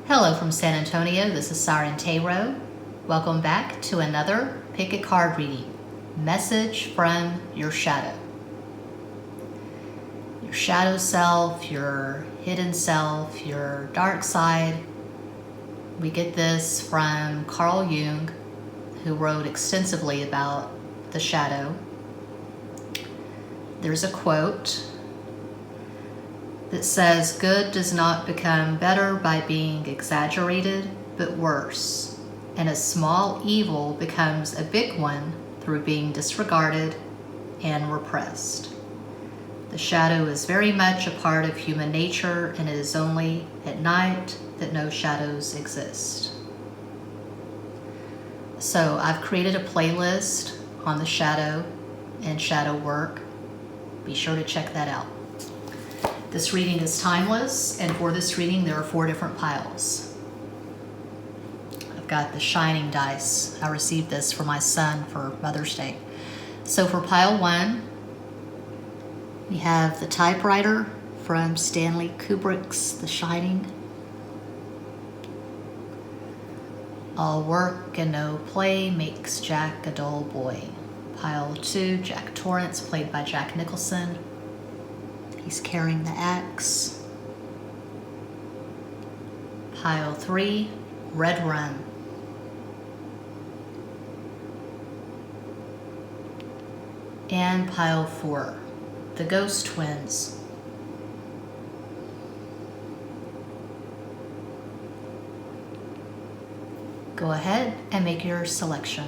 Hello from San Antonio, this is Siren Tarot. Welcome back to another Pick a Card reading. Message from your shadow. Your shadow self, your hidden self, your dark side. We get this from Carl Jung, who wrote extensively about the shadow. There's a quote that says, "Good does not become better by being exaggerated, but worse. And a small evil becomes a big one through being disregarded and repressed." The shadow is very much a part of human nature, and it is only at night that no shadows exist. So I've created a playlist on the shadow and shadow work. Be sure to check that out. This reading is timeless, and for this reading there are 4 different piles. I've got the shining dice. I received this for my son for Mother's Day. So for pile 1, we have the typewriter from Stanley Kubrick's The Shining. All work and no play makes Jack a dull boy. Pile 2, Jack Torrance, played by Jack Nicholson. He's carrying the axe. Pile 3, Red Rum. And pile 4, the Ghost Twins. Go ahead and make your selection.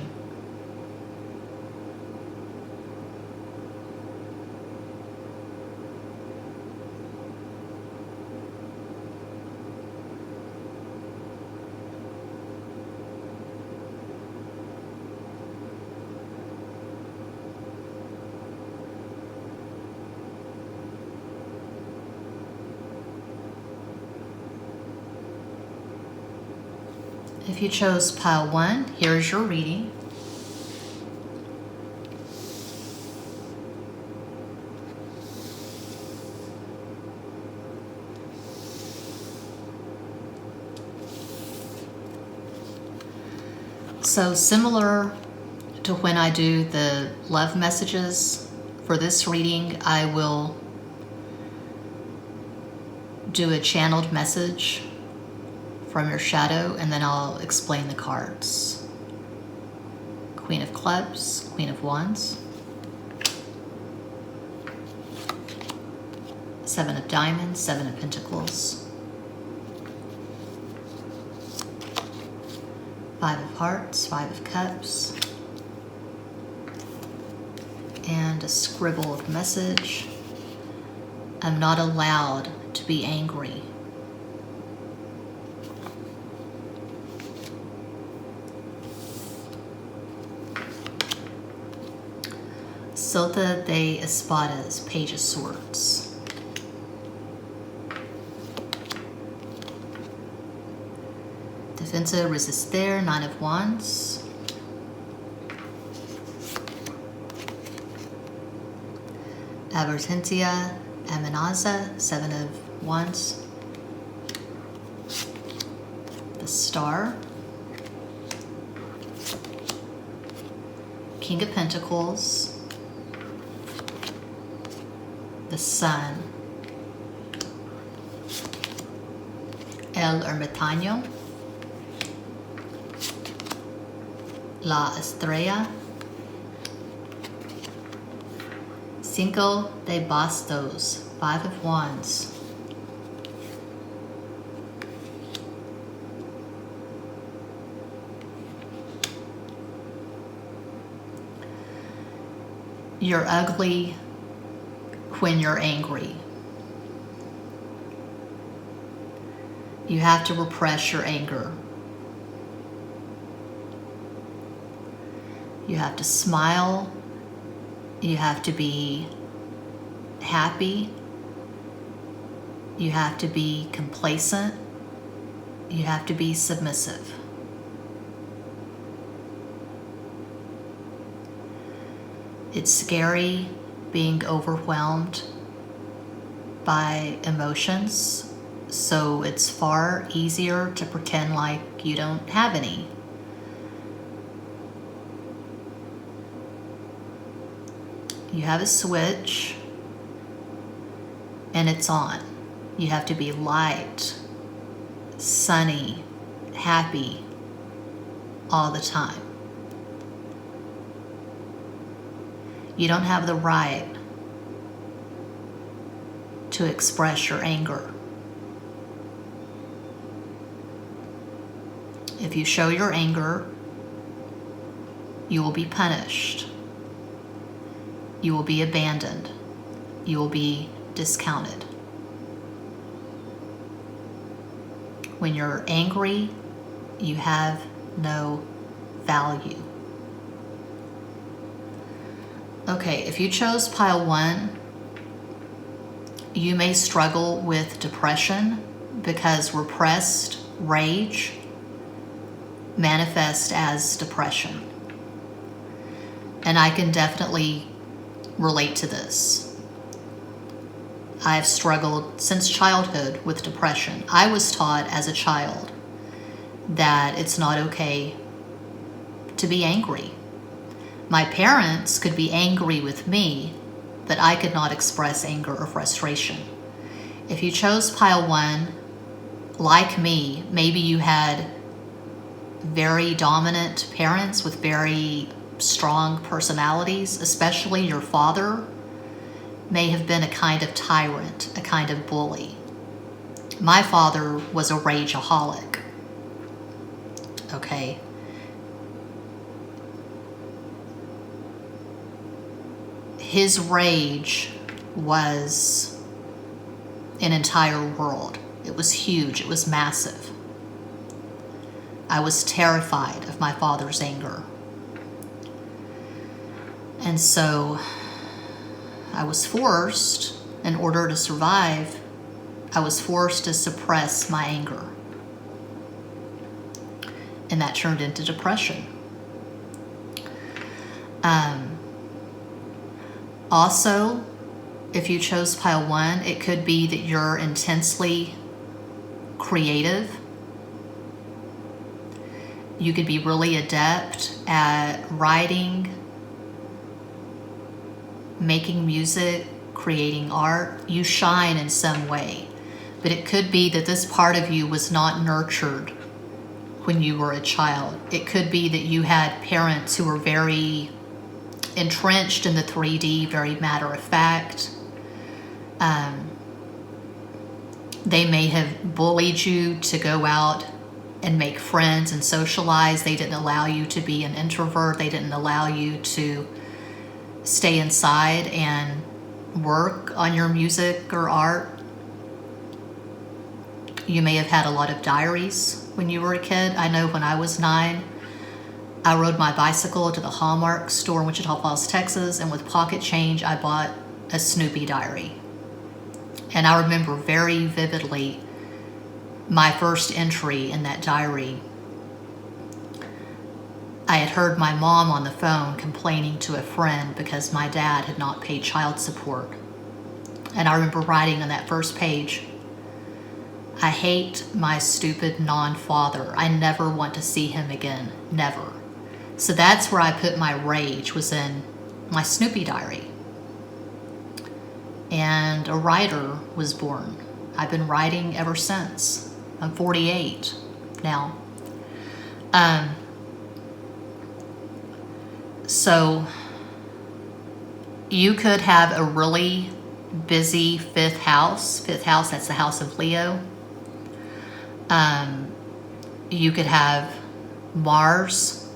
If you chose pile 1, here's your reading. So similar to when I do the love messages, for this reading I will do a channeled message from your shadow, and then I'll explain the cards. Queen of Clubs, Queen of Wands, 7 of Diamonds, 7 of Pentacles, 5 of Hearts, 5 of Cups, and a scribble of message. I'm not allowed to be angry. Silta de Espadas, Page of Swords. Defensa Resistir, 9 of Wands. Advertencia Amenaza, 7 of Wands. The Star. King of Pentacles. The Sun, El Ermitaño, La Estrella, Cinco de Bastos, 5 of Wands, You're ugly when you're angry. You have to repress your anger. You have to smile. You have to be happy. You have to be complacent. You have to be submissive. It's scary being overwhelmed by emotions, So it's far easier to pretend like you don't have any. You have a switch and it's on. You have to be light, sunny, happy all the time. You don't have the right to express your anger. If you show your anger, you will be punished. You will be abandoned. You will be discounted. When you're angry, you have no value. Okay, if you chose pile 1, you may struggle with depression because repressed rage manifests as depression. And I can definitely relate to this. I've struggled since childhood with depression. I was taught as a child that it's not okay to be angry. My parents could be angry with me, but I could not express anger or frustration. If you chose pile 1, like me, maybe you had very dominant parents with very strong personalities, especially your father may have been a kind of tyrant, a kind of bully. My father was a rageaholic. Okay. His rage was an entire world. It was huge. It was massive. I was terrified of my father's anger. And so I was forced, in order to survive, I was forced to suppress my anger. And that turned into depression. Also, if you chose pile 1, it could be that you're intensely creative. You could be really adept at writing, making music, creating art. You shine in some way. But it could be that this part of you was not nurtured when you were a child. It could be that you had parents who were very entrenched in the 3D, very matter of fact. They may have bullied you to go out and make friends and socialize. They didn't allow you to be an introvert. They didn't allow you to stay inside and work on your music or art. You may have had a lot of diaries when you were a kid. I know when I was 9, I rode my bicycle to the Hallmark store in Wichita Falls, Texas, and with pocket change, I bought a Snoopy diary. And I remember very vividly my first entry in that diary. I had heard my mom on the phone complaining to a friend because my dad had not paid child support. And I remember writing on that first page, "I hate my stupid non-father. I never want to see him again. Never." So that's where I put my rage, was in my Snoopy diary. And a writer was born. I've been writing ever since. I'm 48 now. So you could have a really busy fifth house. Fifth house, that's the house of Leo. You could have Mars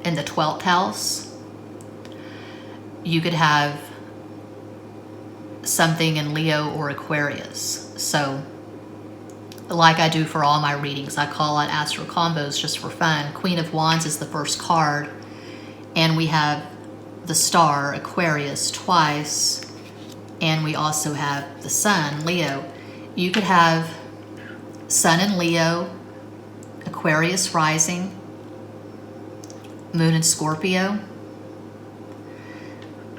in the 12th house. You could have something in Leo or Aquarius. So like I do for all my readings, I call out astro combos just for fun. Queen of Wands is the first card, and we have the star Aquarius twice, and we also have the sun Leo. You could have sun in Leo, Aquarius rising, moon in Scorpio.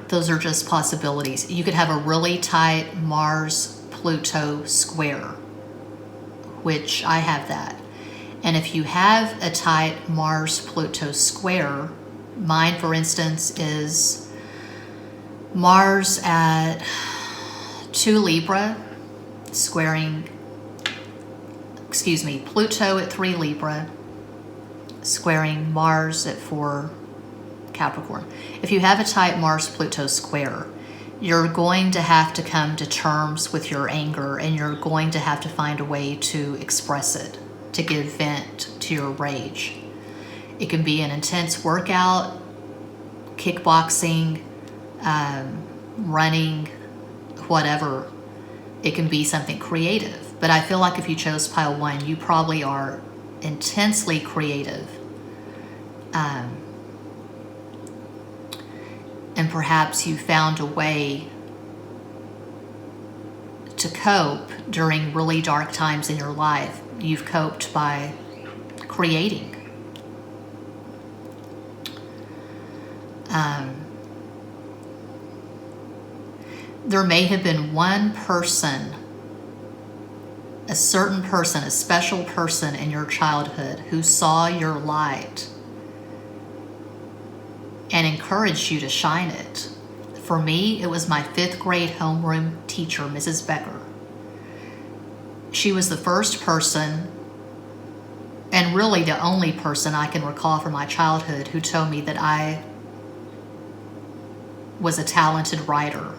Those are just possibilities. You could have a really tight Mars-Pluto square. which I have that. And if you have a tight Mars-Pluto square, mine, for instance, is Mars at 2 Libra, Pluto at 3 Libra, squaring Mars at 4 Capricorn. If you have a tight Mars-Pluto square, you're going to have to come to terms with your anger, and you're going to have to find a way to express it, to give vent to your rage. It can be an intense workout, kickboxing, running, whatever. It can be something creative. But I feel like if you chose pile 1, you probably are intensely creative. And perhaps you found a way to cope during really dark times in your life. You've coped by creating. There may have been one person, a certain person, a special person in your childhood who saw your light and encouraged you to shine it. For me, it was my 5th grade homeroom teacher, Mrs. Becker. She was the first person, and really the only person I can recall from my childhood, who told me that I was a talented writer.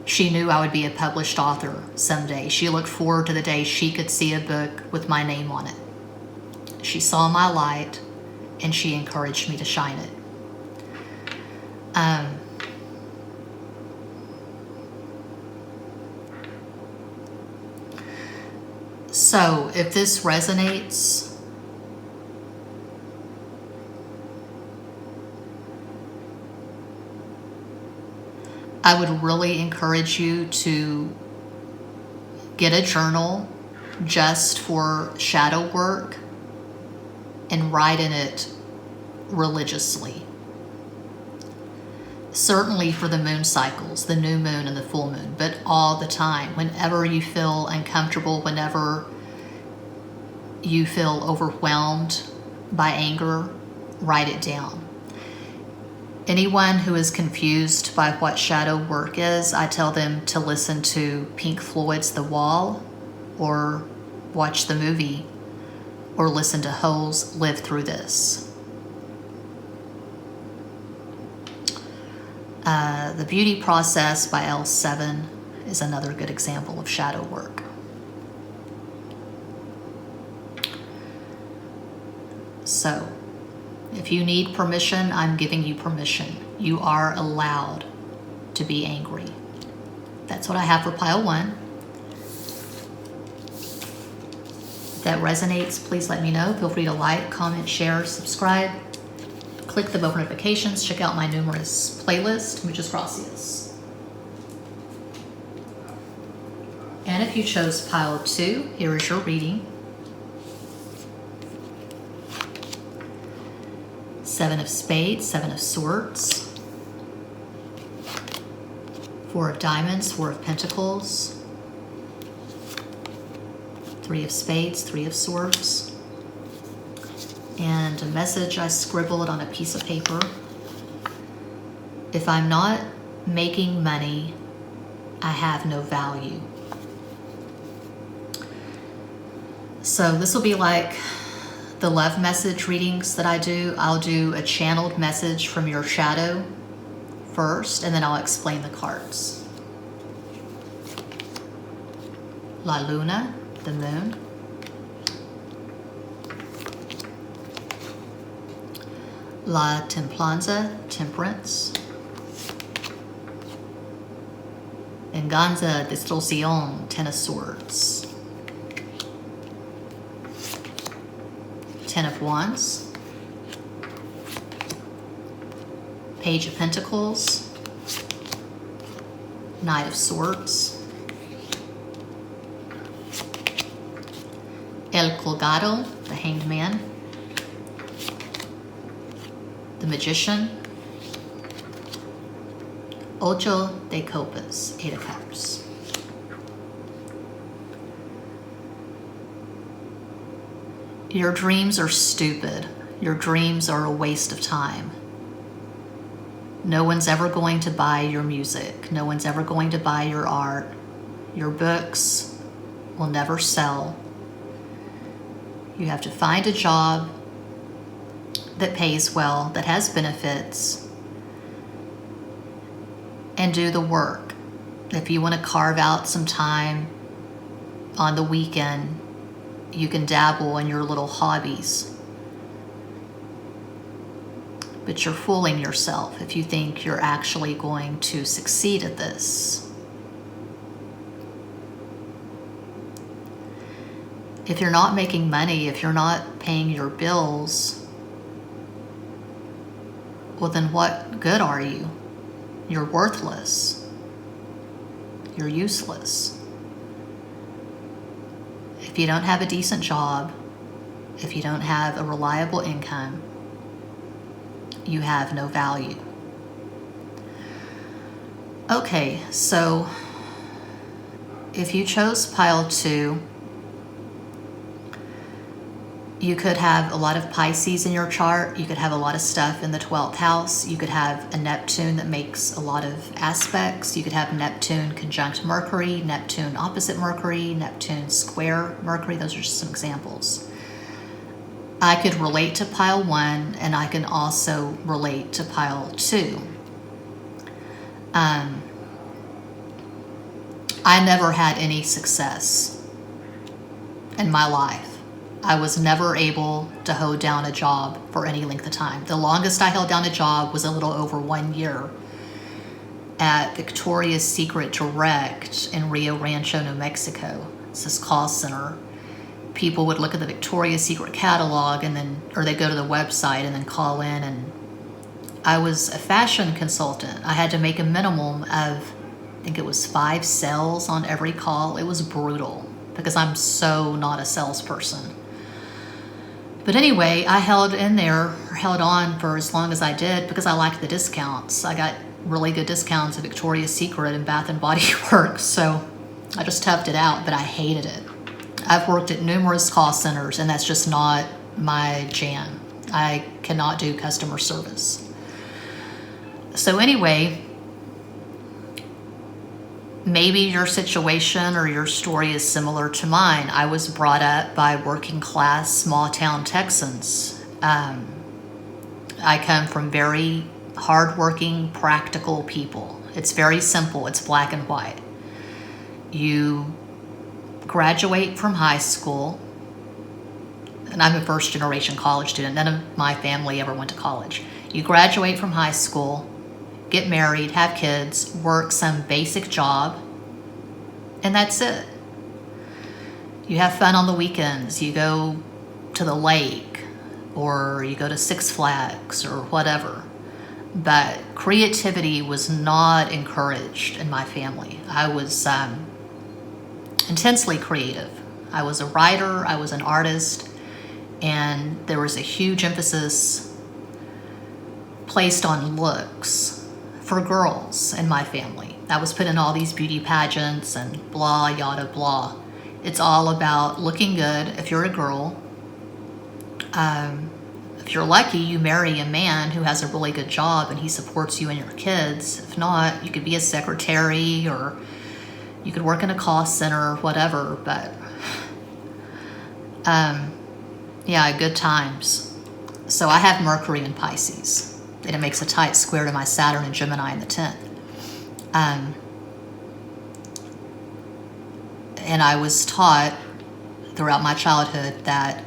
She knew I would be a published author someday. She looked forward to the day she could see a book with my name on it. She saw my light, and she encouraged me to shine it. So if this resonates, I would really encourage you to get a journal just for shadow work and write in it religiously. Certainly for the moon cycles, the new moon and the full moon, but all the time. Whenever you feel uncomfortable, whenever you feel overwhelmed by anger, write it down. Anyone who is confused by what shadow work is, I tell them to listen to Pink Floyd's The Wall, or watch the movie, or listen to Hole's Live Through This. The Beauty Process by L7 is another good example of shadow work. So, if you need permission, I'm giving you permission. You are allowed to be angry. That's what I have for pile 1. If that resonates, please let me know. Feel free to like, comment, share, subscribe. Click the bell notifications. Check out my numerous playlists. Muchas gracias. And if you chose pile 2, here is your reading. 7 of Spades, 7 of Swords, 4 of Diamonds, 4 of Pentacles, 3 of Spades, 3 of Swords, and a message I scribbled on a piece of paper. If I'm not making money, I have no value. So this will be like the love message readings that I do. I'll do a channeled message from your shadow first, and then I'll explain the cards. La Luna, the moon. La Templanza, temperance. Venganza, distorsión, 10 of swords. 10 of wands. Page of pentacles. Knight of swords. El colgado, the hanged man. The magician. Ocho de copas, 8 of cups. Your dreams are stupid. Your dreams are a waste of time. No one's ever going to buy your music. No one's ever going to buy your art. Your books will never sell. You have to find a job that pays well, that has benefits, and do the work. If you want to carve out some time on the weekend, you can dabble in your little hobbies. But you're fooling yourself if you think you're actually going to succeed at this. If you're not making money, if you're not paying your bills, well, then what good are you? You're worthless. You're useless. If you don't have a decent job, if you don't have a reliable income, you have no value. Okay, so if you chose pile 2, you could have a lot of Pisces in your chart. You could have a lot of stuff in the 12th house. You could have a Neptune that makes a lot of aspects. You could have Neptune conjunct Mercury, Neptune opposite Mercury, Neptune square Mercury. Those are just some examples. I could relate to pile 1, and I can also relate to pile 2. I never had any success in my life. I was never able to hold down a job for any length of time. The longest I held down a job was a little over 1 year at Victoria's Secret Direct in Rio Rancho, New Mexico. It's this call center. People would look at the Victoria's Secret catalog or they'd go to the website and then call in, and I was a fashion consultant. I had to make a minimum of, I think it was 5 sales on every call. It was brutal because I'm so not a salesperson. But anyway, I held on for as long as I did because I liked the discounts. I got really good discounts at Victoria's Secret and Bath and Body Works, so I just toughed it out, but I hated it. I've worked at numerous call centers, and that's just not my jam. I cannot do customer service. So anyway, maybe your situation or your story is similar to mine. I was brought up by working class, small town Texans. I come from very hardworking, practical people. It's very simple. It's black and white. You graduate from high school, and I'm a first generation college student. None of my family ever went to college. You graduate from high school, get married, have kids, work some basic job, and that's it. You have fun on the weekends. You go to the lake, or you go to Six Flags, or whatever. But creativity was not encouraged in my family. I was intensely creative. I was a writer, I was an artist, and there was a huge emphasis placed on looks for girls in my family. I was put in all these beauty pageants and blah, yada, blah. It's all about looking good if you're a girl. If you're lucky, you marry a man who has a really good job and he supports you and your kids. If not, you could be a secretary, or you could work in a call center or whatever, but yeah, good times. So I have Mercury in Pisces, and it makes a tight square to my Saturn and Gemini in the 10th. And I was taught throughout my childhood that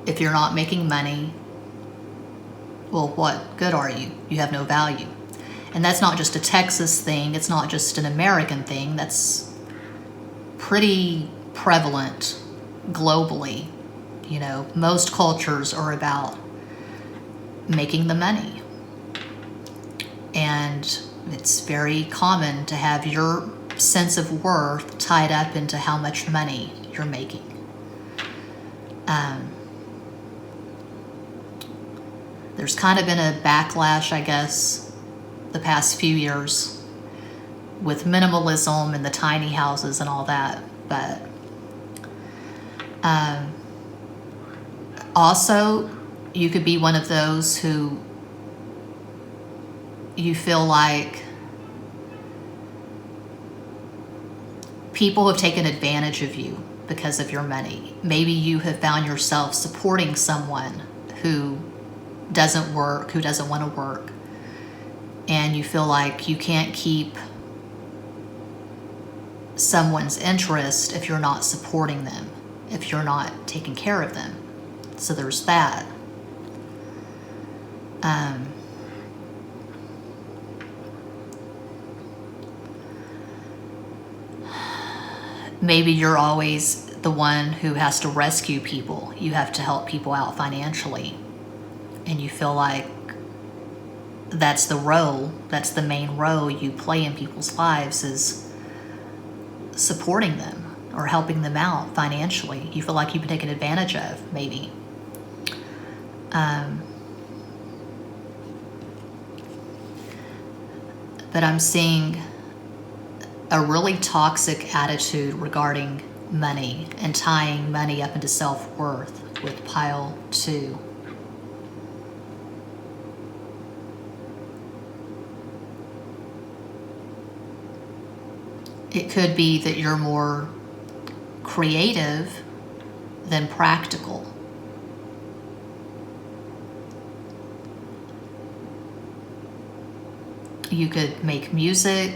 if you're not making money, well, what good are you? You have no value. And that's not just a Texas thing. It's not just an American thing. That's pretty prevalent globally. You know, most cultures are about making the money. And it's very common to have your sense of worth tied up into how much money you're making. There's kind of been a backlash, I guess, the past few years with minimalism and the tiny houses and all that, but Also, you could be one of those who you feel like people have taken advantage of you because of your money. Maybe you have found yourself supporting someone who doesn't work, who doesn't want to work, and you feel like you can't keep someone's interest if you're not supporting them, if you're not taking care of them. So there's that. Maybe you're always the one who has to rescue people. You have to help people out financially. And you feel like that's the role, that's the main role you play in people's lives, is supporting them or helping them out financially. You feel like you've been taken advantage of, maybe. But I'm seeing a really toxic attitude regarding money and tying money up into self-worth with pile 2. It could be that you're more creative than practical. You could make music,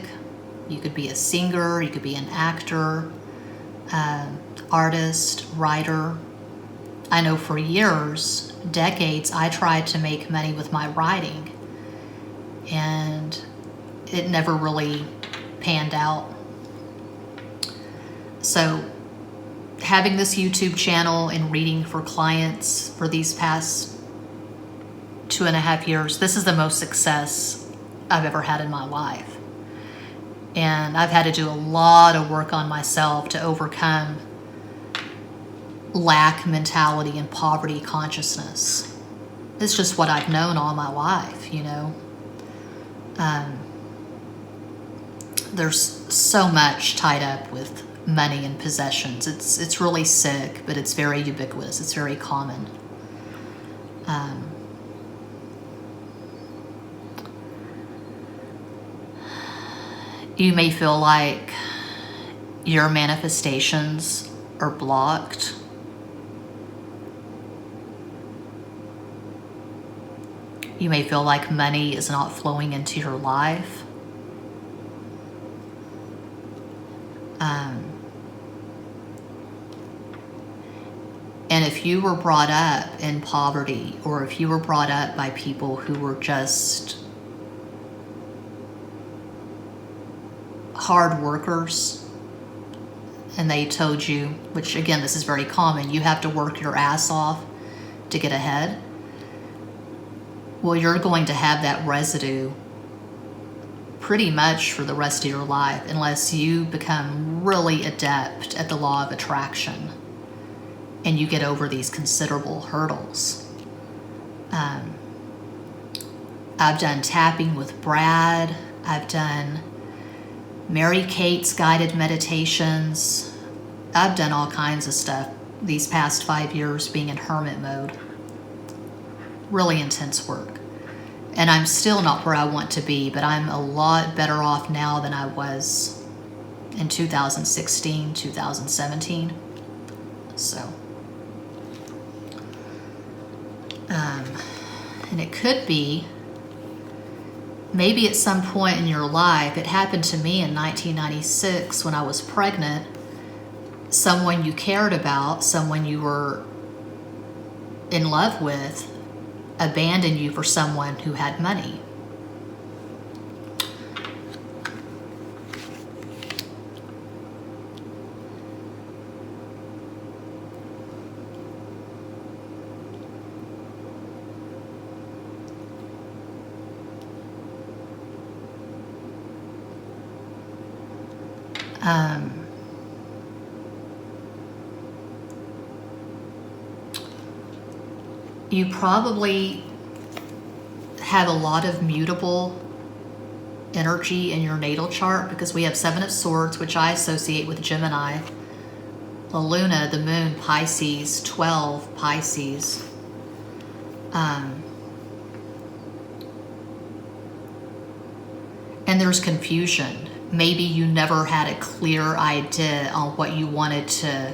you could be a singer, you could be an actor, artist, writer. I know for years, decades, I tried to make money with my writing, and it never really panned out. So having this YouTube channel and reading for clients for these past 2.5 years, this is the most success I've ever had in my life. And I've had to do a lot of work on myself to overcome lack mentality and poverty consciousness. It's just what I've known all my life, you know. There's so much tied up with money and possessions. It's really sick, but it's very ubiquitous. It's very common. You may feel like your manifestations are blocked. You may feel like money is not flowing into your life. And if you were brought up in poverty, or if you were brought up by people who were just hard workers, and they told you, which again, this is very common, you have to work your ass off to get ahead, well, you're going to have that residue pretty much for the rest of your life unless you become really adept at the law of attraction and you get over these considerable hurdles. I've done tapping with Brad. I've done Mary Kate's guided meditations. I've done all kinds of stuff these past 5 years being in hermit mode. Really intense work. And I'm still not where I want to be, but I'm a lot better off now than I was in 2016, 2017. So, and it could be, maybe at some point in your life, it happened to me in 1996 when I was pregnant, someone you cared about, someone you were in love with, abandoned you for someone who had money. You probably have a lot of mutable energy in your natal chart because we have 7 of Swords, which I associate with Gemini, the Luna, the Moon, Pisces, 12, Pisces. And there's confusion. Maybe you never had a clear idea on what you wanted to,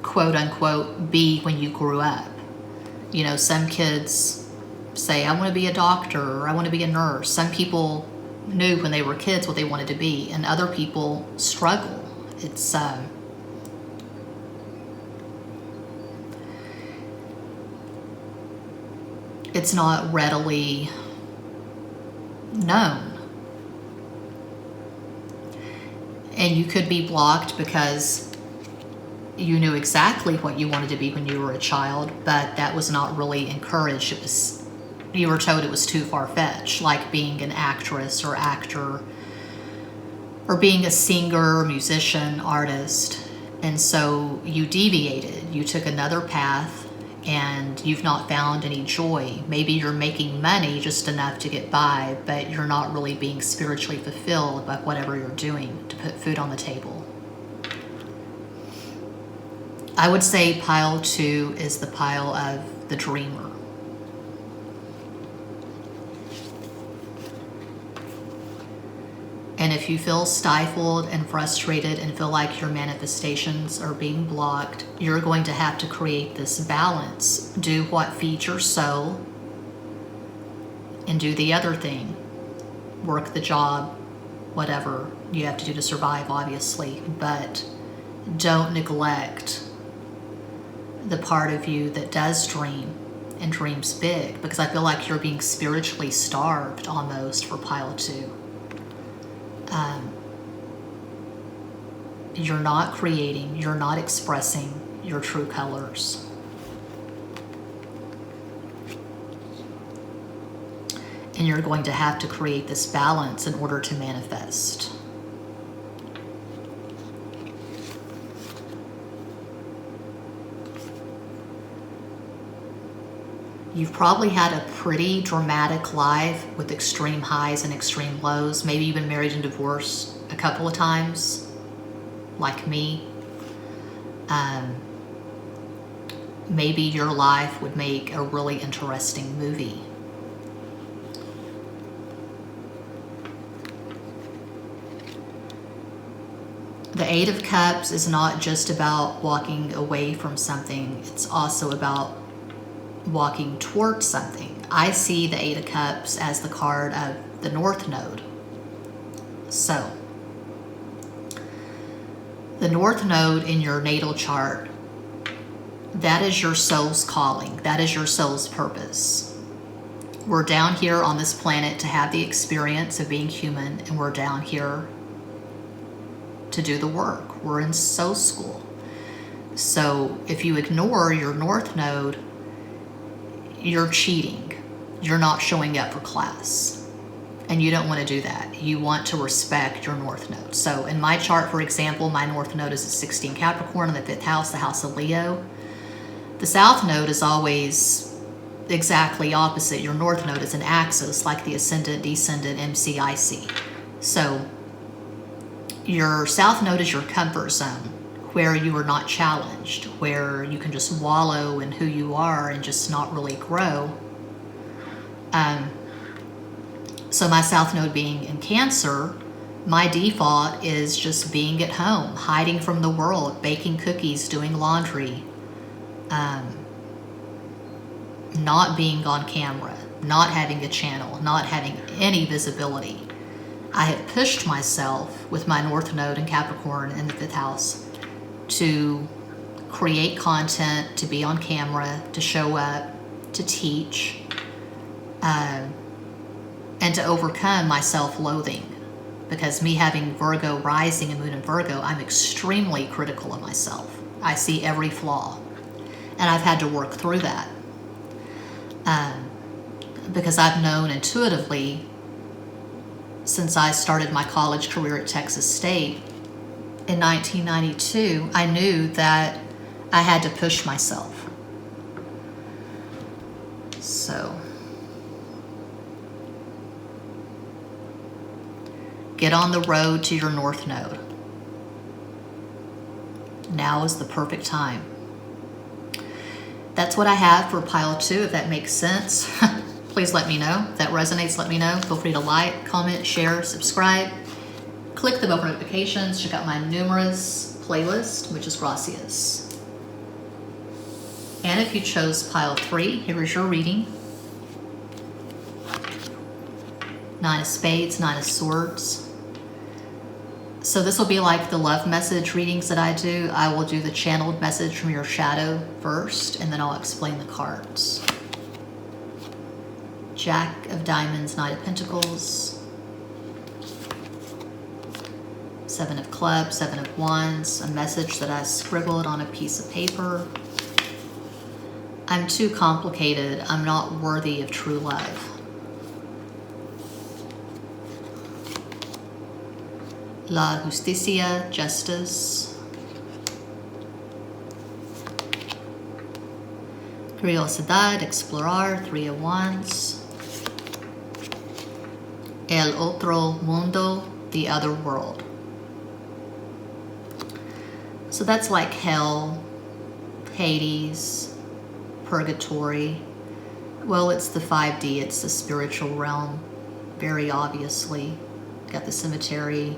quote unquote, be when you grew up. You know, some kids say, I want to be a doctor, or I want to be a nurse. Some people knew when they were kids what they wanted to be, and other people struggle. It's not readily known. And you could be blocked because you knew exactly what you wanted to be when you were a child, but that was not really encouraged. You were told it was too far-fetched, like being an actress or actor, or being a singer, musician, artist. And so you deviated. You took another path, and you've not found any joy. Maybe you're making money just enough to get by, but you're not really being spiritually fulfilled by whatever you're doing to put food on the table. I would say pile 2 is the pile of the dreamer. And if you feel stifled and frustrated and feel like your manifestations are being blocked, you're going to have to create this balance. Do what feeds your soul, and do the other thing. Work the job, whatever you have to do to survive, obviously, but don't neglect the part of you that does dream and dreams big, because I feel like you're being spiritually starved almost for pile 2. You're not creating, you're not expressing your true colors. And you're going to have to create this balance in order to manifest. You've probably had a pretty dramatic life with extreme highs and extreme lows. Maybe you've been married and divorced a couple of times, like me. Maybe your life would make a really interesting movie. The 8 of Cups is not just about walking away from something. It's also about walking towards something. I see the 8 of Cups as the card of the North Node. So, the North Node in your natal chart, that is your soul's calling. That is your soul's purpose. We're down here on this planet to have the experience of being human, and we're down here to do the work. We're in soul school. So if you ignore your North Node, you're cheating. You're not showing up for class. And you don't want to do that. You want to respect your North Node. So in my chart, for example, my North Node is at 16 Capricorn in the 5th house, the house of Leo. The South Node is always exactly opposite. Your North Node is an axis, like the ascendant, descendant, MC, IC. So your South Node is your comfort zone, where you are not challenged, where you can just wallow in who you are and just not really grow. So my South Node being in Cancer, my default is just being at home, hiding from the world, baking cookies, doing laundry, not being on camera, not having a channel, not having any visibility. I have pushed myself with my North Node and Capricorn in the 5th house to create content, to be on camera, to show up, to teach, and to overcome my self-loathing. Because me having Virgo rising and Moon in Virgo, I'm extremely critical of myself. I see every flaw. And I've had to work through that. Because I've known intuitively, since I started my college career at Texas State in 1992, I knew that I had to push myself. So, get on the road to your North Node. Now is the perfect time. That's what I have for pile 2, if that makes sense. Please let me know. If that resonates, let me know. Feel free to like, comment, share, subscribe. Click the bell for notifications. Check out my numerous playlist, which is gracias. And if you chose pile 3, here is your reading. 9 of Spades, 9 of Swords. So this will be like the love message readings that I do. I will do the channeled message from your shadow first, and then I'll explain the cards. Jack of Diamonds, Knight of Pentacles. 7 of Clubs, 7 of Wands, a message that I scribbled on a piece of paper. I'm too complicated. I'm not worthy of true love. La Justicia, Justice. Curiosidad, Explorar, 3 of Wands. El Otro Mundo, the other world. So that's like hell, Hades, purgatory. Well, it's the 5D, it's the spiritual realm, very obviously. Got the cemetery.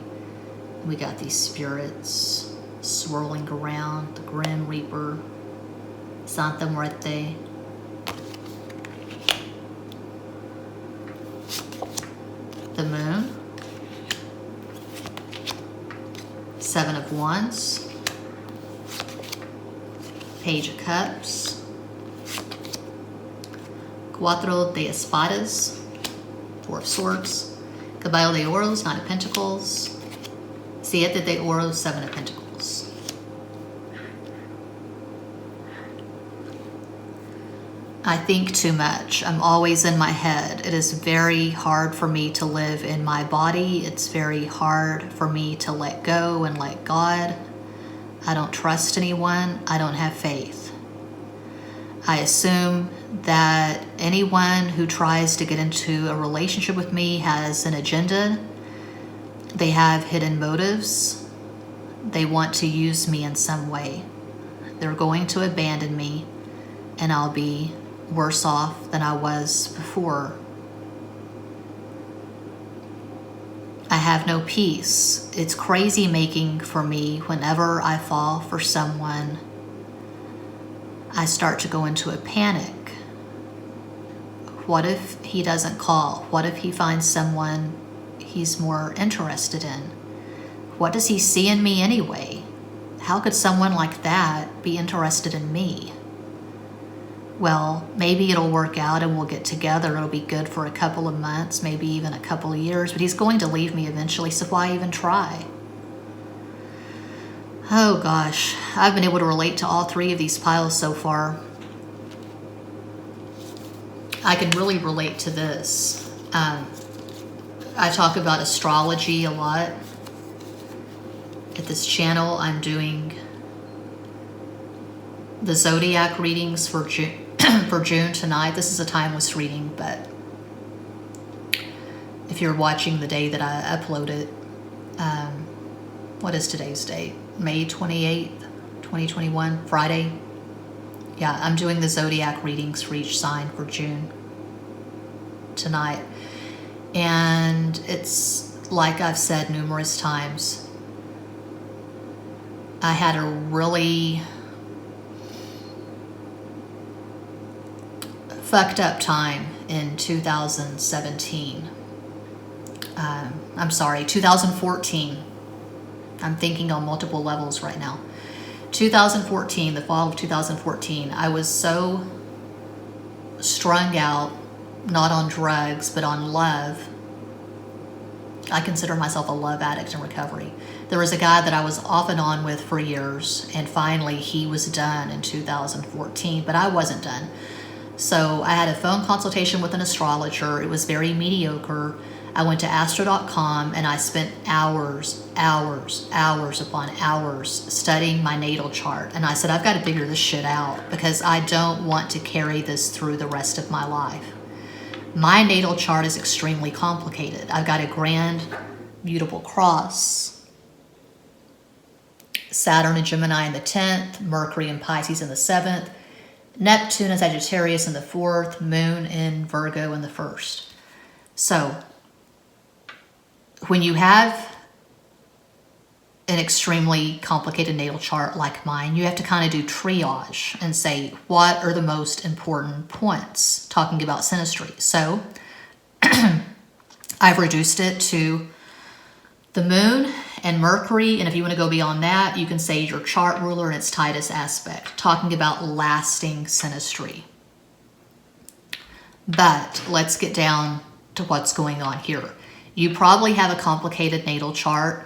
We got these spirits swirling around, the Grim Reaper, Santa Muerte. The Moon. 7 of Wands. Page of Cups. Cuatro de Espadas, 4 of Swords. Caballo de Oros, 9 of Pentacles. Siete de Oros, 7 of Pentacles. I think too much. I'm always in my head. It is very hard for me to live in my body. It's very hard for me to let go and let God. I don't trust anyone. I don't have faith. I assume that anyone who tries to get into a relationship with me has an agenda. They have hidden motives. They want to use me in some way. They're going to abandon me, and I'll be worse off than I was before. I have no peace. It's crazy making for me. Whenever I fall for someone, I start to go into a panic. What if he doesn't call? What if he finds someone he's more interested in? What does he see in me anyway? How could someone like that be interested in me? Well, maybe it'll work out and we'll get together. It'll be good for a couple of months, maybe even a couple of years, but he's going to leave me eventually, so why even try? Oh gosh, I've been able to relate to all 3 of these piles so far. I can really relate to this. I talk about astrology a lot. At this channel, I'm doing the zodiac readings for June tonight. This is a timeless reading, but if you're watching the day that I upload it, what is today's date? May 28th, 2021, Friday. Yeah, I'm doing the zodiac readings for each sign for June tonight. And it's like I've said numerous times, I had a really fucked up time in 2017. I'm sorry, 2014. I'm thinking on multiple levels right now. 2014, the fall of 2014, I was so strung out, not on drugs, but on love. I consider myself a love addict in recovery. There was a guy that I was off and on with for years, and finally he was done in 2014, but I wasn't done. So I had a phone consultation with an astrologer. It was very mediocre. I went to astro.com and I spent hours upon hours studying my natal chart. And I said, I've got to figure this shit out because I don't want to carry this through the rest of my life. My natal chart is extremely complicated. I've got a grand mutable cross Saturn and Gemini in the 10th, Mercury and Pisces in the 7th, Neptune and Sagittarius in the 4th, Moon in Virgo in the 1st. So when you have an extremely complicated natal chart like mine, you have to kind of do triage and say, what are the most important points talking about synastry? So I've reduced it to the Moon and Mercury, and if you want to go beyond that, you can say your chart ruler and its tightest aspect, talking about lasting synastry. But let's get down to what's going on here. You probably have a complicated natal chart.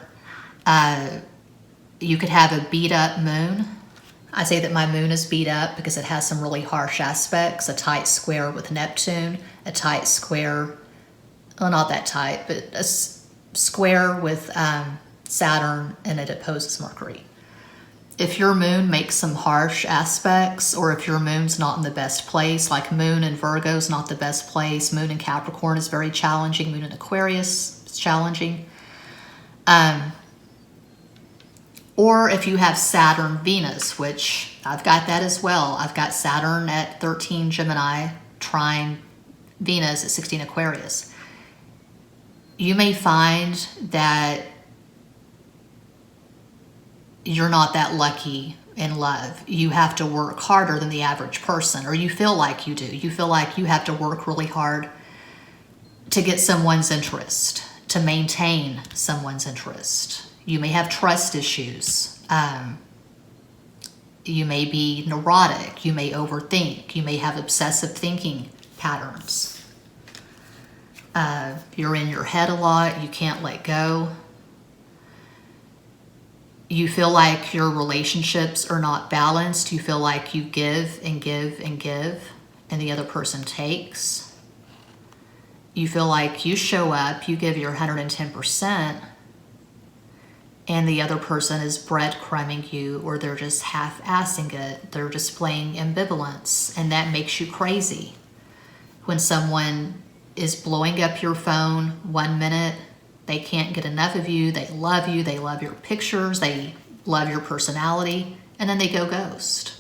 You could have a beat up moon. I say that my moon is beat up because it has some really harsh aspects, a tight square with Neptune, a tight square, well, not that tight, but a square with Saturn, and it opposes Mercury. If your moon makes some harsh aspects, or if your moon's not in the best place, like Moon in Virgo is not the best place, Moon in Capricorn is very challenging, Moon in Aquarius is challenging. Or if you have Saturn, Venus, which I've got that as well. I've got Saturn at 13 Gemini, trine Venus at 16 Aquarius. You may find that you're not that lucky in love. You have to work harder than the average person, or you feel like you do. You feel like you have to work really hard to get someone's interest, to maintain someone's interest. You may have trust issues. You may be neurotic. You may overthink. You may have obsessive thinking patterns. You're in your head a lot. You can't let go. You feel like your relationships are not balanced. You feel like you give and give and give, and the other person takes. You feel like you show up, you give your 110%, and the other person is breadcrumbing you, or they're just half-assing it. They're displaying ambivalence, and that makes you crazy. When someone is blowing up your phone 1 minute, they can't get enough of you, they love your pictures, they love your personality, and then they go ghost.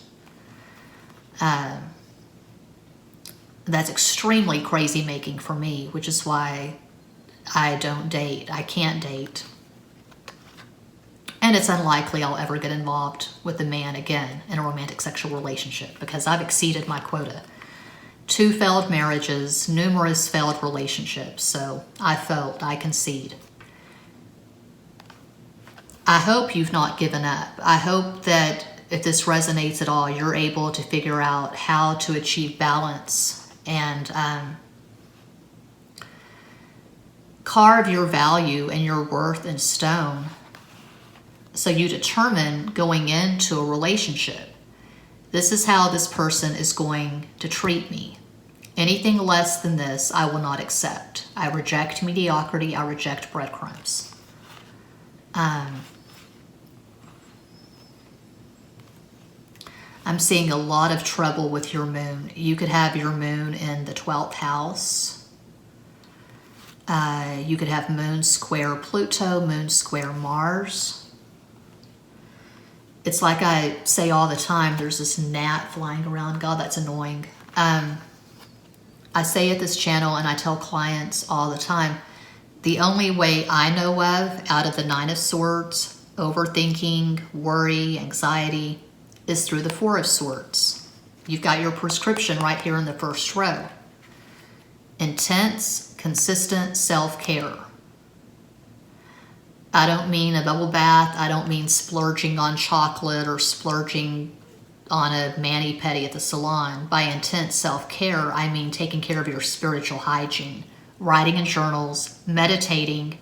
That's extremely crazy making for me, which is why I don't date. I can't date. And it's unlikely I'll ever get involved with a man again in a romantic sexual relationship, because I've exceeded my quota. 2 failed marriages, numerous failed relationships, so I concede. I hope you've not given up. I hope that if this resonates at all, you're able to figure out how to achieve balance and carve your value and your worth in stone, so you determine going into a relationship, this is how this person is going to treat me. Anything less than this, I will not accept. I reject mediocrity. I reject breadcrumbs. I'm seeing a lot of trouble with your moon. You could have your moon in the 12th house. You could have moon square Pluto, moon square Mars. It's like I say all the time, there's this gnat flying around. God, that's annoying. I say at this channel, and I tell clients all the time, the only way I know of out of the 9 of Swords, overthinking, worry, anxiety, is through the 4 of Swords. You've got your prescription right here in the first row. Intense, consistent self-care. I don't mean a bubble bath. I don't mean splurging on chocolate or splurging on a mani-pedi at the salon. By intense self-care, I mean taking care of your spiritual hygiene, writing in journals, meditating,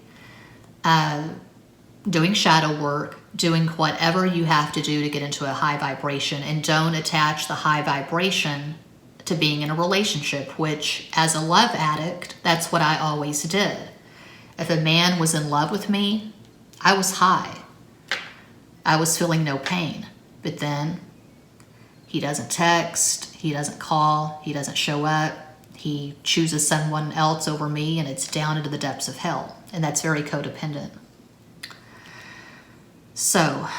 doing shadow work, doing whatever you have to do to get into a high vibration, and don't attach the high vibration to being in a relationship, which as a love addict, that's what I always did. If a man was in love with me, I was high. I was feeling no pain. But then he doesn't text, he doesn't call, he doesn't show up, he chooses someone else over me, and it's down into the depths of hell. And that's very codependent. So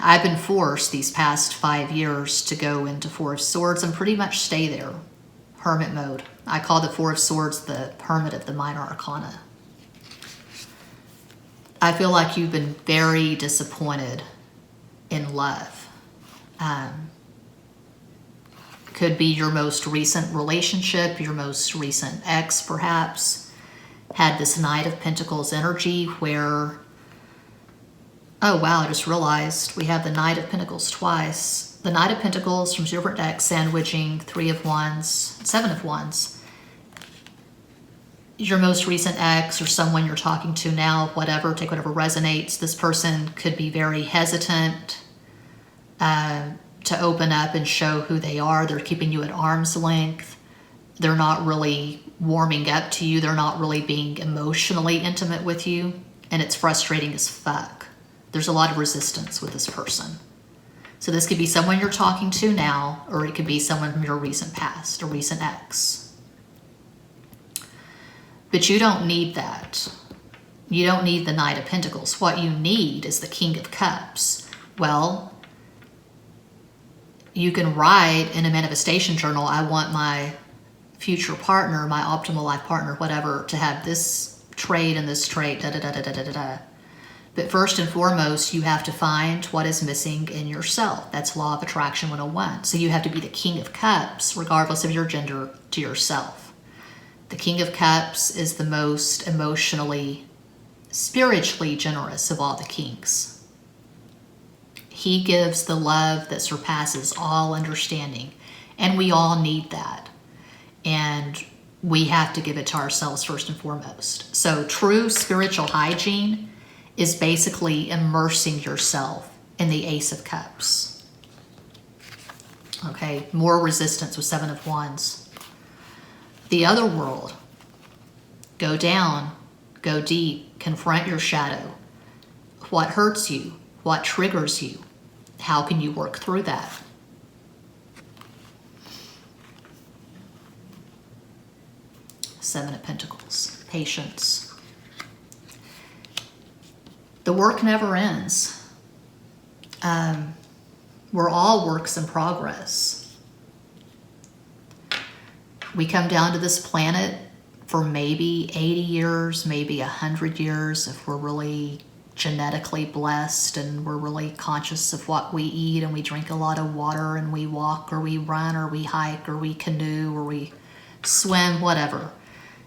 I've been forced these past 5 years to go into Four of Swords and pretty much stay there, hermit mode. I call the Four of Swords the hermit of the minor arcana. I feel like you've been very disappointed in love. Could be your most recent relationship, your most recent ex perhaps, had this Knight of Pentacles energy where, oh wow, I just realized we have the Knight of Pentacles twice. The Knight of Pentacles from two different decks, sandwiching Three of Wands, Seven of Wands. Your most recent ex or someone you're talking to now, whatever, take whatever resonates. This person could be very hesitant to open up and show who they are. They're keeping you at arm's length. They're not really warming up to you. They're not really being emotionally intimate with you. And it's frustrating as fuck. There's a lot of resistance with this person. So this could be someone you're talking to now, or it could be someone from your recent past, a recent ex. But you don't need that. You don't need the Knight of Pentacles. What you need is the King of Cups. Well, you can write in a manifestation journal, I want my future partner, my optimal life partner, whatever, to have this trait and this trait, da da da da da da da. But first and foremost, you have to find what is missing in yourself. That's Law of Attraction 101. So you have to be the King of Cups, regardless of your gender, to yourself. The King of Cups is the most emotionally, spiritually generous of all the kings. He gives the love that surpasses all understanding. And we all need that. And we have to give it to ourselves first and foremost. So true spiritual hygiene is basically immersing yourself in the Ace of Cups. Okay, more resistance with Seven of Wands. The other world. Go down, go deep, confront your shadow. What hurts you? What triggers you? How can you work through that? Seven of Pentacles, patience. The work never ends. We're all works in progress. We come down to this planet for maybe 80 years, maybe 100 years if we're really genetically blessed and we're really conscious of what we eat and we drink a lot of water and we walk or we run or we hike or we canoe or we swim, whatever.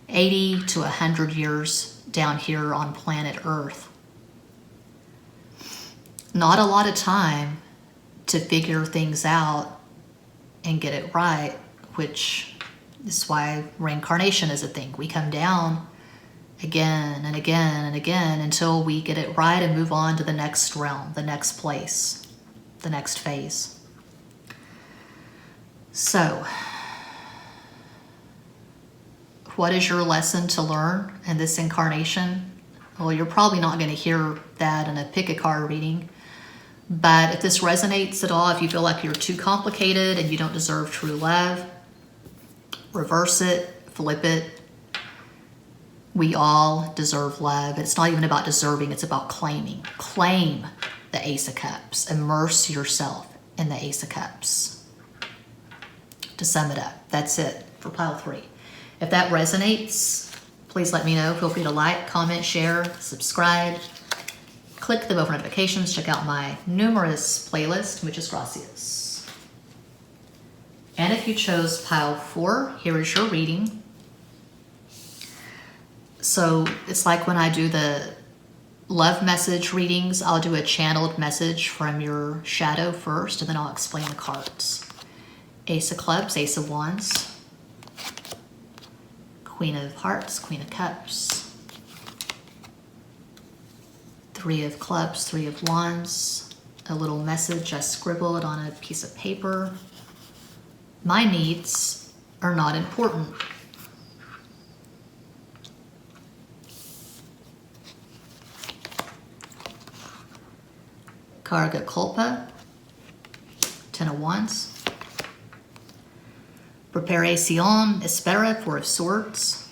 80 to 100 years down here on planet Earth. Not a lot of time to figure things out and get it right, which is why reincarnation is a thing. We come down again and again and again until we get it right and move on to the next realm, the next place, the next phase. So, what is your lesson to learn in this incarnation? Well, you're probably not going to hear that in a pick a card reading, but if this resonates at all, if you feel like you're too complicated and you don't deserve true love, reverse it, flip it. We all deserve love. It's not even about deserving, it's about claiming. Claim the Ace of Cups. Immerse yourself in the Ace of Cups. To sum it up, that's it for pile 3. If that resonates, please let me know. Feel free to like, comment, share, subscribe. Click the bell for notifications. Check out my numerous playlist. Muchas gracias. And if you chose pile 4, here is your reading. So it's like when I do the love message readings, I'll do a channeled message from your shadow first, and then I'll explain the cards. Ace of Clubs, Ace of Wands, Queen of Hearts, Queen of Cups, Three of Clubs, Three of Wands, a little message I scribbled on a piece of paper. My needs are not important. Carga Culpa, Ten of Wands. Preparación Espera, Four of Swords.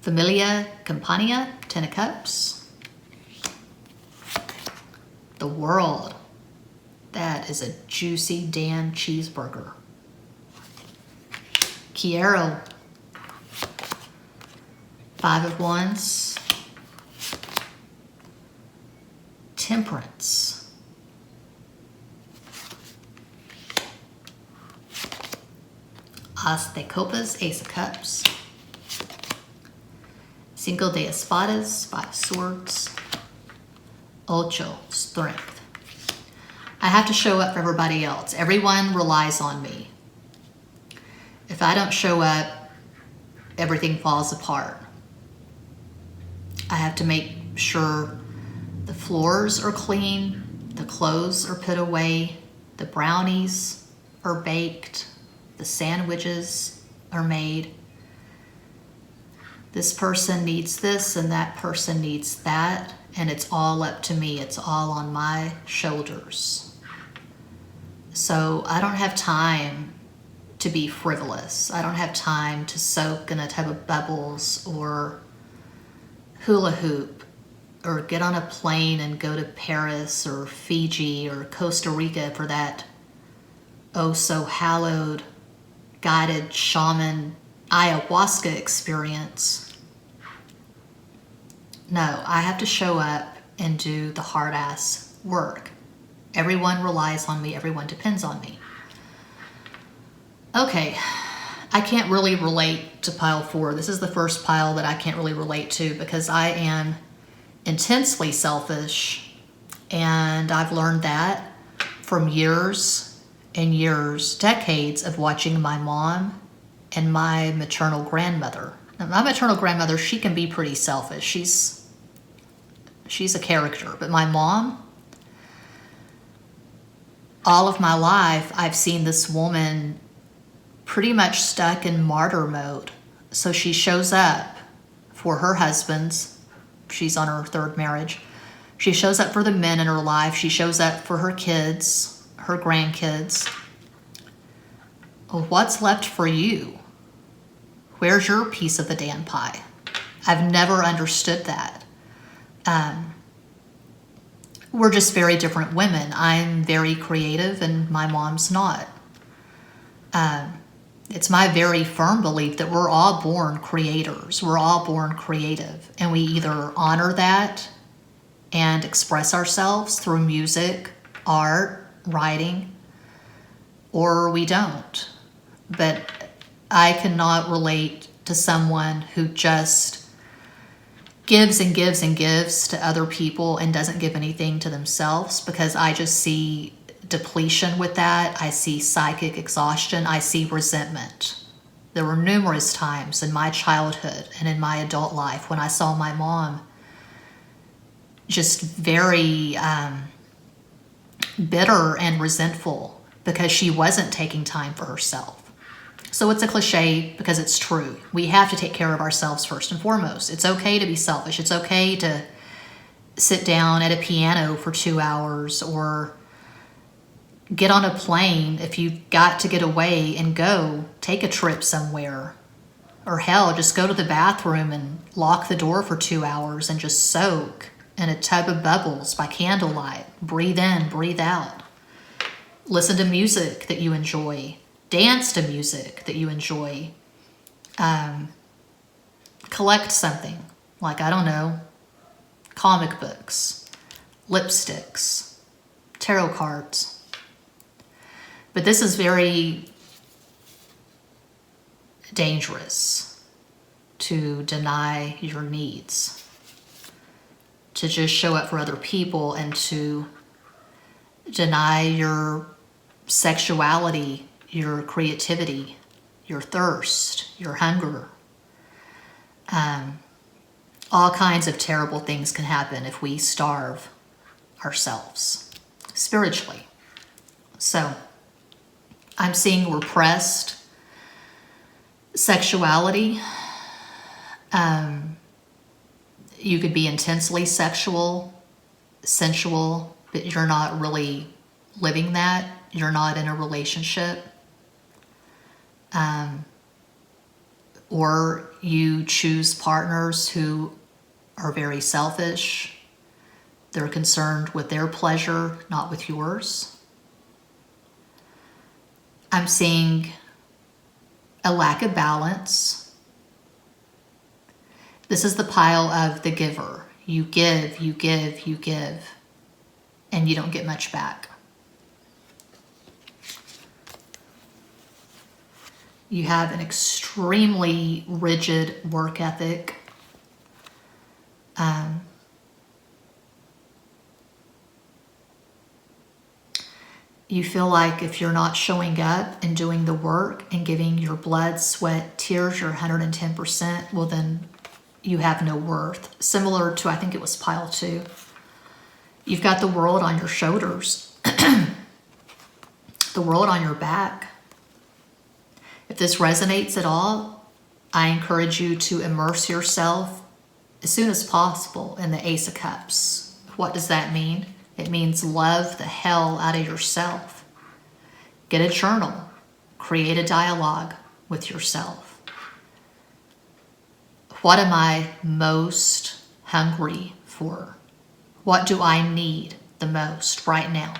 Familia Campania, Ten of Cups. The World. That is a juicy Dan cheeseburger. Quiero. 5 of Wands. Temperance. As de Copas, Ace of Cups. Cinco de Espadas, 5 of Swords. Ocho, Strength. I have to show up for everybody else. Everyone relies on me. If I don't show up, everything falls apart. I have to make sure the floors are clean, the clothes are put away, the brownies are baked, the sandwiches are made. This person needs this and that person needs that, and it's all up to me. It's all on my shoulders. So I don't have time to be frivolous. I don't have time to soak in a tub of bubbles or hula hoop or get on a plane and go to Paris or Fiji or Costa Rica for that oh so hallowed guided shaman ayahuasca experience. No, I have to show up and do the hard ass work. Everyone relies on me. Everyone depends on me. Okay, I can't really relate to pile 4. This is the first pile that I can't really relate to because I am intensely selfish, and I've learned that from years and years, decades of watching my mom and my maternal grandmother. Now, my maternal grandmother, she can be pretty selfish. She's a character, but my mom, all of my life, I've seen this woman pretty much stuck in martyr mode. So she shows up for her husbands. She's on her 3rd marriage. She shows up for the men in her life. She shows up for her kids, her grandkids. Well, what's left for you? Where's your piece of the damn pie? I've never understood that. We're just very different women. I'm very creative and my mom's not. It's my very firm belief that we're all born creators. We're all born creative. And we either honor that and express ourselves through music, art, writing, or we don't. But I cannot relate to someone who just gives and gives and gives to other people and doesn't give anything to themselves, because I just see depletion with that. I see psychic exhaustion. I see resentment. There were numerous times in my childhood and in my adult life when I saw my mom just very bitter and resentful because she wasn't taking time for herself. So it's a cliche because it's true. We have to take care of ourselves first and foremost. It's okay to be selfish. It's okay to sit down at a piano for 2 hours or get on a plane if you've got to get away and go take a trip somewhere. Or hell, just go to the bathroom and lock the door for 2 hours and just soak in a tub of bubbles by candlelight. Breathe in, breathe out. Listen to music that you enjoy. Dance to music that you enjoy. Collect something, like, I don't know, comic books, lipsticks, tarot cards. But this is very dangerous, to deny your needs, to just show up for other people and to deny your sexuality, your creativity, your thirst, your hunger. All kinds of terrible things can happen if we starve ourselves spiritually. So I'm seeing repressed sexuality. You could be intensely sexual, sensual, but you're not really living that. You're not in a relationship. Or you choose partners who are very selfish, They're concerned with their pleasure, not with yours. I'm seeing a lack of balance. This is the pile of the giver. You give, you give, you give, and you don't get much back. You have an extremely rigid work ethic. You feel like if you're not showing up and doing the work and giving your blood, sweat, tears, your 110%, well then you have no worth. Similar to, I think it was pile 2. You've got the world on your shoulders, the world on your back. If this resonates at all, I encourage you to immerse yourself as soon as possible in the Ace of Cups. What does that mean? It means love the hell out of yourself. Get a journal. Create a dialogue with yourself. What am I most hungry for? What do I need the most right now?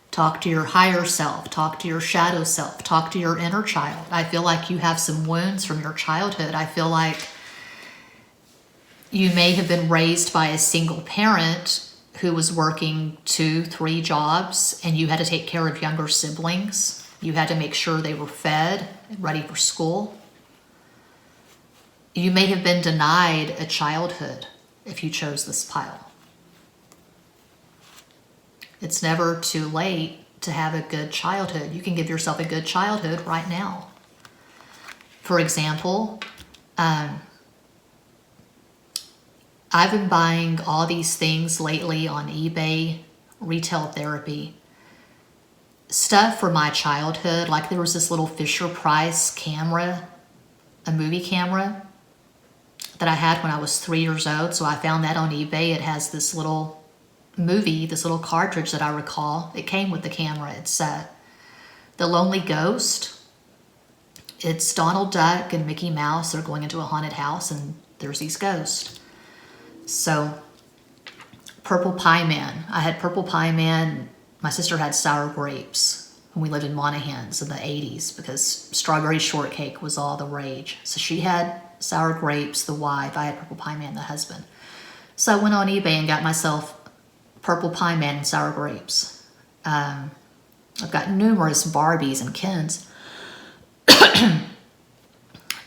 Talk to your higher self. Talk to your shadow self. Talk to your inner child. I feel like you have some wounds from your childhood. I feel like you may have been raised by a single parent who was working 2, 3 jobs, and you had to take care of younger siblings. You had to make sure they were fed and ready for school. You may have been denied a childhood if you chose this pile. It's never too late to have a good childhood. You can give yourself a good childhood right now. For example, I've been buying all these things lately on eBay, retail therapy. Stuff for my childhood, like there was this little Fisher-Price camera, a movie camera that I had when I was 3 years old. So I found that on eBay. It has this little movie, this little cartridge that I recall. It came with the camera. It's The Lonely Ghost. It's Donald Duck and Mickey Mouse. They're going into a haunted house and there's these ghosts. So, Purple Pie Man. I had Purple Pie Man. My sister had sour grapes when we lived in Monahans in the 80s because strawberry shortcake was all the rage. So she had sour grapes, the wife. I had Purple Pie Man, the husband. So I went on eBay and got myself Purple Pie Man and sour grapes. I've got numerous Barbies and Kens.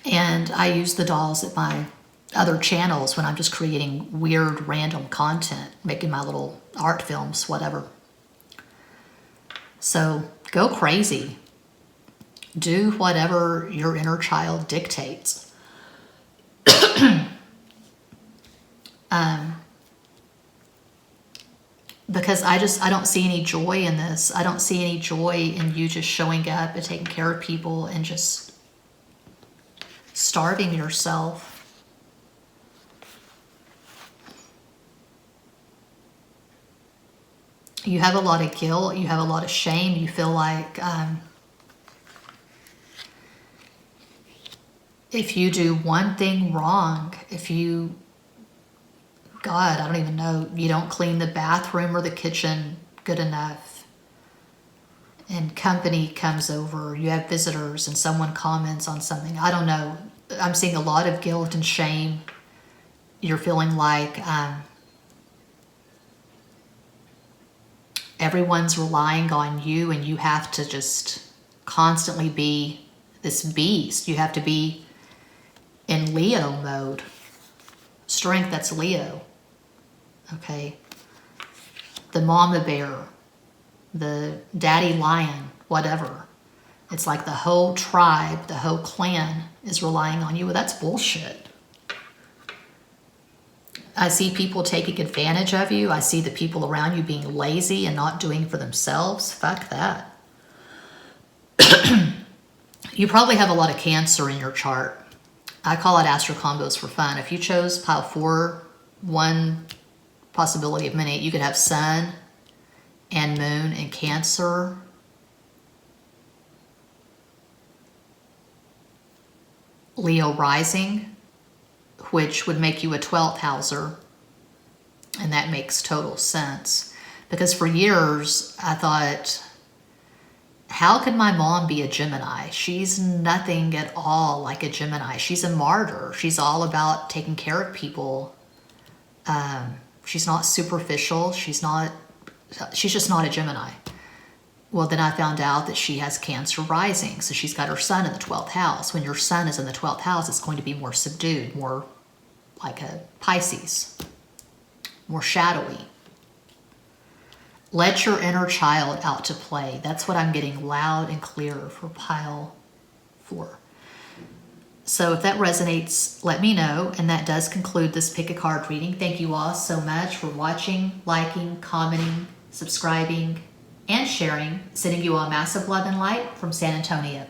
And I use the dolls at my other channels when I'm just creating weird random content, making my little art films, whatever. So go crazy. Do whatever your inner child dictates. Because I don't see any joy in this. I don't see any joy in you just showing up and taking care of people and just starving yourself. You have a lot of guilt. You have a lot of shame. You feel like if you do one thing wrong, God, I don't even know, you don't clean the bathroom or the kitchen good enough, and company comes over, you have visitors and someone comments on something, I don't know. I'm seeing a lot of guilt and shame. You're feeling like everyone's relying on you and you have to just constantly be this beast. You have to be in Leo mode. Strength, that's Leo. Okay. The mama bear, the daddy lion, whatever. It's like the whole tribe, the whole clan is relying on you. Well, that's bullshit. I see people taking advantage of you. I see the people around you being lazy and not doing for themselves. Fuck that. You probably have a lot of Cancer in your chart. I call it astro combos for fun. If you chose pile 4, one possibility of many, you could have Sun and Moon in Cancer. Leo rising. which would make you a 12th houser. And that makes total sense. Because for years, I thought, how could my mom be a Gemini? She's nothing at all like a Gemini. She's a martyr. She's all about taking care of people. She's not superficial. She's just not a Gemini. Well, then I found out that she has Cancer rising. So she's got her sun in the 12th house. When your sun is in the 12th house, it's going to be more subdued, more like a Pisces, more shadowy. Let your inner child out to play. That's what I'm getting loud and clear for pile 4. So if that resonates, let me know. And that does conclude this pick a card reading. Thank you all so much for watching, liking, commenting, subscribing, and sharing. Sending you all massive love and light from San Antonio.